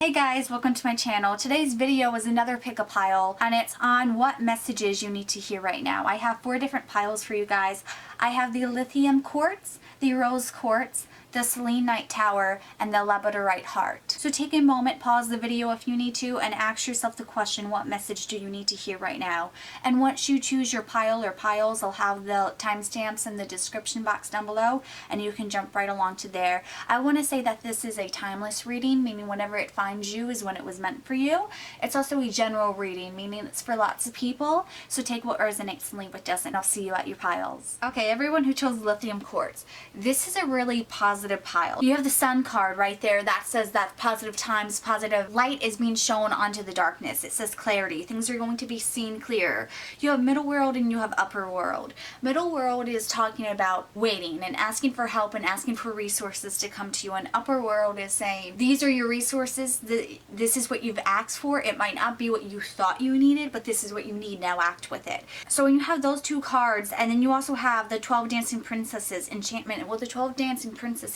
Hey guys, welcome to my channel. Today's video is another pick-a pile and it's on what messages you need to hear right now. I have 4 different piles for you guys. I have the lithium quartz, the rose quartz, the Selenite tower, and the Labradorite heart. So take a moment, pause the video if you need to, and ask yourself the question, what message do you need to hear right now? And once you choose your pile or piles, I'll have the timestamps in the description box down below, and you can jump right along to there. I want to say that this is a timeless reading, meaning whenever it finds you is when it was meant for you. It's also a general reading, meaning it's for lots of people, so take what resonates and leave what doesn't. I'll see you at your piles. Okay, everyone who chose lithium quartz, this is a really positive pile. You have the sun card right there that says that positive times, positive light is being shown onto the darkness. It says clarity. Things are going to be seen clearer. You have middle world and you have upper world. Middle world is talking about waiting and asking for help and asking for resources to come to you. And upper world is saying, these are your resources. This is what you've asked for. It might not be what you thought you needed, but this is what you need. Now act with it. So when you have those 2 cards, and then you also have the 12 dancing princesses enchantment. Well, the 12 dancing princesses,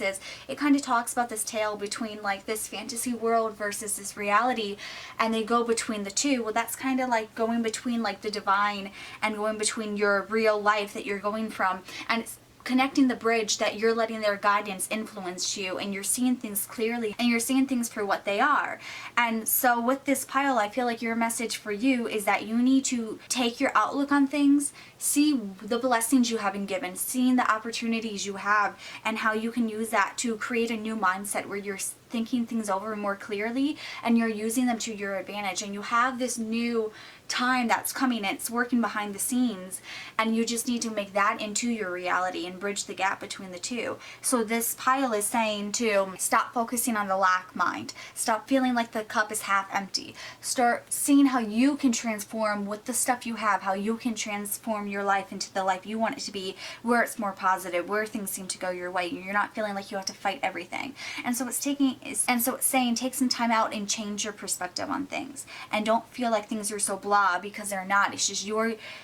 it kind of talks about this tale between like this fantasy world versus this reality, and they go between the two. Well, that's kind of like going between like the divine and going between your real life that you're going from, and it's connecting the bridge that you're letting their guidance influence you, and you're seeing things clearly and you're seeing things for what they are. And so with this pile, I feel like your message for you is that you need to take your outlook on things, see the blessings you have been given, seeing the opportunities you have, and how you can use that to create a new mindset where you're thinking things over more clearly and you're using them to your advantage. And you have this new time that's coming, and it's working behind the scenes, and you just need to make that into your reality and bridge the gap between the two. So this pile is saying to stop focusing on the lack mind, stop feeling like the cup is half empty, start seeing how you can transform with the stuff you have, how you can transform your life into the life you want it to be, where it's more positive, where things seem to go your way, you're not feeling like you have to fight everything. And so it's saying take some time out and change your perspective on things, and don't feel like things are so blah, because they're not. It's just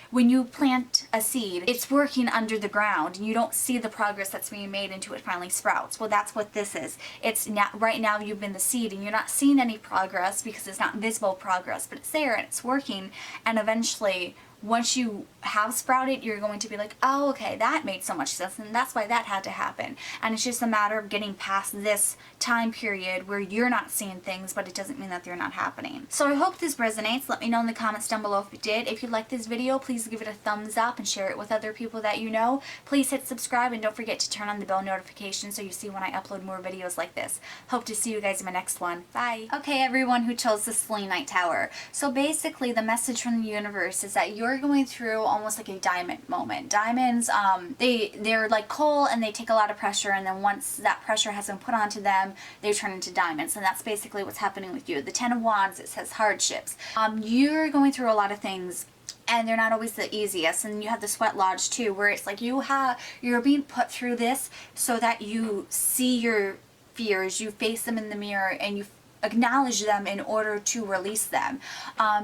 when you plant a seed, it's working under the ground and you don't see the progress that's being made until it finally sprouts. Well, that's what this is. It's not, right now you've been the seed and you're not seeing any progress because it's not visible progress, but it's there and it's working, and eventually once you have sprouted, you're going to be like, oh, okay, that made so much sense, and that's why that had to happen. And it's just a matter of getting past this time period where you're not seeing things, but it doesn't mean that they're not happening. So I hope this resonates. Let me know in the comments down below if it did. If you like this video, please give it a thumbs up and share it with other people that you know. Please hit subscribe and don't forget to turn on the bell notification so you see when I upload more videos like this. Hope to see you guys in my next one. Bye. Okay, everyone who chose the Selenite tower. So basically the message from the universe is that you're going through almost like a diamond moment. Diamonds, they're like coal and they take a lot of pressure, and then once that pressure has been put onto them, they turn into diamonds, and that's basically what's happening with you. The 10 of Wands, it says hardships. You're going through a lot of things, and they're not always the easiest. And you have the sweat lodge too, where it's like you're being put through this so that you see your fears, you face them in the mirror, and you acknowledge them in order to release them,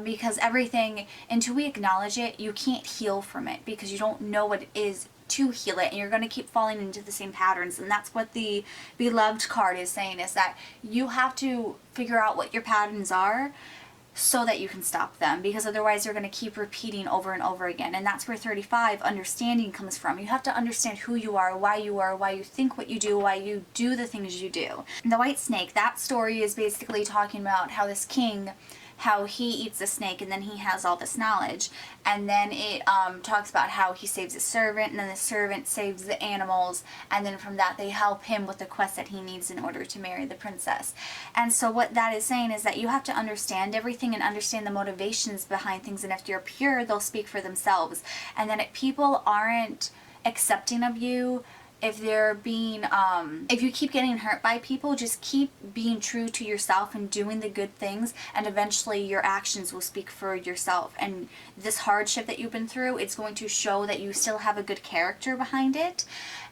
because everything, until we acknowledge it, you can't heal from it because you don't know what it is to heal it, and you're going to keep falling into the same patterns. And that's what the beloved card is saying, is that you have to figure out what your patterns are so that you can stop them, because otherwise you're going to keep repeating over and over again. And that's where 35 understanding comes from. You have to understand who you are, why you think what you do, why you do the things you do. And the white snake, that story is basically talking about how this king, how he eats the snake and then he has all this knowledge, and then it talks about how he saves his servant, and then the servant saves the animals, and then from that they help him with the quest that he needs in order to marry the princess. And so what that is saying is that you have to understand everything and understand the motivations behind things, and if you're pure, they'll speak for themselves. And then if people aren't accepting of you, if they're being, if you keep getting hurt by people, just keep being true to yourself and doing the good things, and eventually your actions will speak for yourself. And this hardship that you've been through, it's going to show that you still have a good character behind it.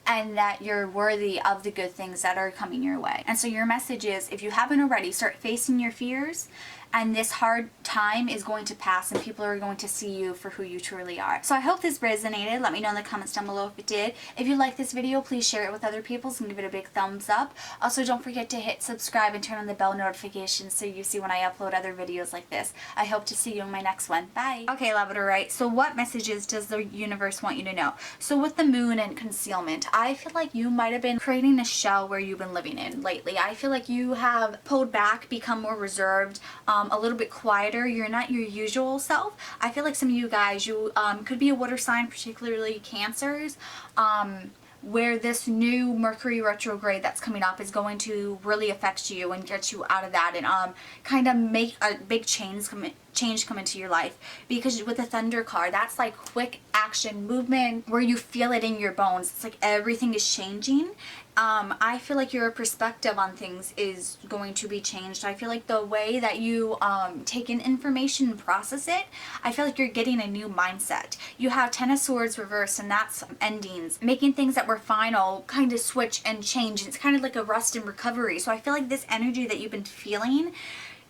and that you're worthy of the good things that are coming your way. And so your message is, if you haven't already, start facing your fears, and this hard time is going to pass and people are going to see you for who you truly are. So I hope this resonated. Let me know in the comments down below if it did. If you like this video, please share it with other people and give it a big thumbs up. Also, don't forget to hit subscribe and turn on the bell notifications so you see when I upload other videos like this. I hope to see you in my next one. Bye. Okay, Labradorite, so what messages does the universe want you to know? So with the moon and concealment, I feel like you might have been creating a shell where you've been living in lately. I feel like you have pulled back, become more reserved, a little bit quieter. You're not your usual self. I feel like some of you guys, you could be a water sign, particularly Cancers, where this new Mercury retrograde that's coming up is going to really affect you and get you out of that, and kind of make a big change come into your life. Because with the Thunder card, that's like quick action movement where you feel it in your bones. It's like everything is changing. I feel like your perspective on things is going to be changed. I feel like the way that you take in information and process it, I feel like you're getting a new mindset. You have Ten of Swords reversed, and that's endings. Making things that were final kind of switch and change. It's kind of like a rest and recovery. So I feel like this energy that you've been feeling,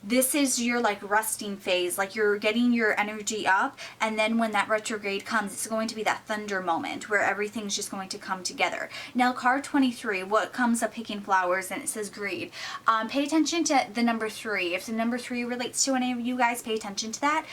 this is your like resting phase, like you're getting your energy up, and then when that retrograde comes, it's going to be that thunder moment where everything's just going to come together. Now card 23, what comes up picking flowers, and it says greed. Pay attention to the number 3. If the number 3 relates to any of you guys, pay attention to that.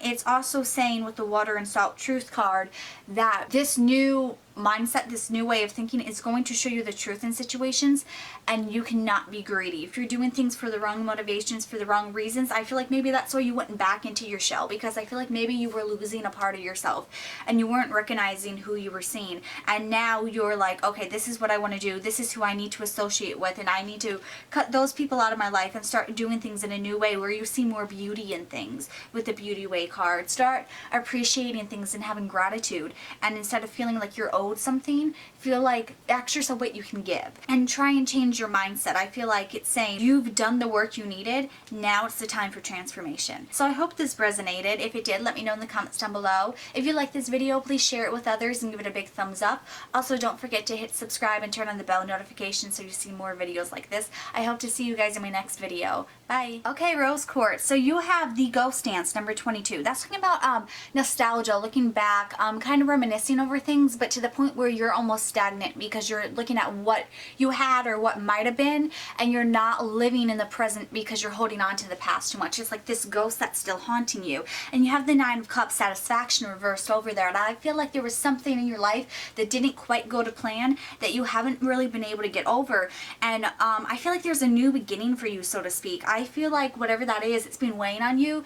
It's also saying with the water and salt truth card that this new mindset, this new way of thinking is going to show you the truth in situations, and you cannot be greedy. If you're doing things for the wrong motivations, for the wrong reasons, I feel like maybe that's why you went back into your shell, because I feel like maybe you were losing a part of yourself and you weren't recognizing who you were seeing, and now you're like, okay, this is what I want to do, this is who I need to associate with, and I need to cut those people out of my life and start doing things in a new way where you see more beauty in things. With the Beauty Way card, start appreciating things and having gratitude, and instead of feeling like you're owed something, feel like ask yourself what you can give and try and change your mindset. I feel like it's saying you've done the work you needed, now it's the time for transformation. So I hope this resonated. If it did, let me know in the comments down below. If you like this video, please share it with others and give it a big thumbs up. Also, don't forget to hit subscribe and turn on the bell notification so you see more videos like this. I hope to see you guys in my next video. Bye. Okay, Rose Quartz. So you have the Ghost Dance, number 22. That's talking about nostalgia, looking back, kind of reminiscing over things, but to the point where you're almost stagnant because you're looking at what you had or what might have been, and you're not living in the present because you're holding on to the past too much. It's like this ghost that's still haunting you. And you have the Nine of Cups, satisfaction reversed over there. And I feel like there was something in your life that didn't quite go to plan that you haven't really been able to get over. And I feel like there's a new beginning for you, so to speak. I feel like whatever that is, it's been weighing on you.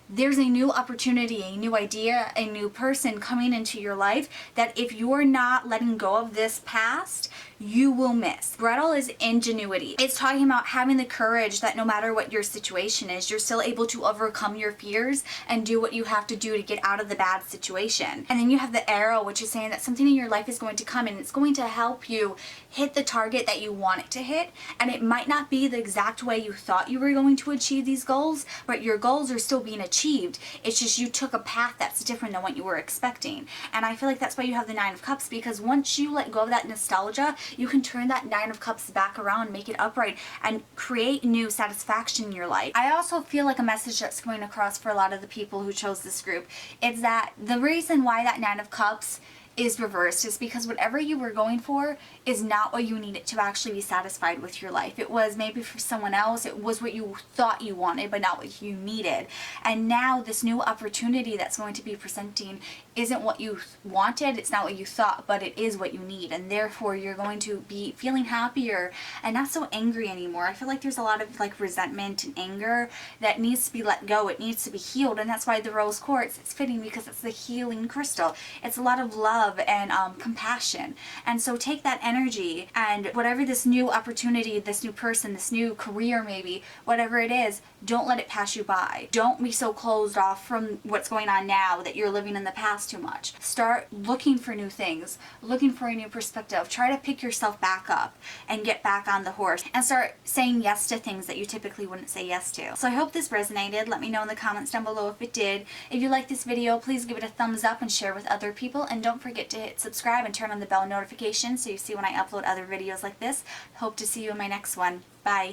There's a new opportunity, a new idea, a new person coming into your life that if you're not letting go of this past, you will miss. Gretel is ingenuity. It's talking about having the courage that no matter what your situation is, you're still able to overcome your fears and do what you have to do to get out of the bad situation. And then you have the Arrow, which is saying that something in your life is going to come and it's going to help you hit the target that you want it to hit. And it might not be the exact way you thought you were going to achieve these goals, but your goals are still being achieved. It's just you took a path that's different than what you were expecting. And I feel like that's why you have the Nine of Cups, because once you let go of that nostalgia, you can turn that Nine of Cups back around, make it upright, and create new satisfaction in your life. I also feel like a message that's going across for a lot of the people who chose this group is that the reason why that Nine of Cups is reversed is because whatever you were going for is not what you needed to actually be satisfied with your life. It was maybe for someone else, it was what you thought you wanted, but not what you needed. And now this new opportunity that's going to be presenting isn't what you wanted, it's not what you thought, but it is what you need. And therefore you're going to be feeling happier and not so angry anymore. I feel like there's a lot of like resentment and anger that needs to be let go. It needs to be healed. And that's why the Rose Quartz, it's fitting because it's the healing crystal. It's a lot of love and compassion. And so take that energy and whatever this new opportunity, this new person, this new career maybe, whatever it is, don't let it pass you by. Don't be so closed off from what's going on now that you're living in the past cost too much. Start looking for new things, looking for a new perspective. Try to pick yourself back up and get back on the horse and start saying yes to things that you typically wouldn't say yes to. So I hope this resonated. Let me know in the comments down below if it did. If you like this video, please give it a thumbs up and share with other people. And don't forget to hit subscribe and turn on the bell notification so you see when I upload other videos like this. Hope to see you in my next one. Bye.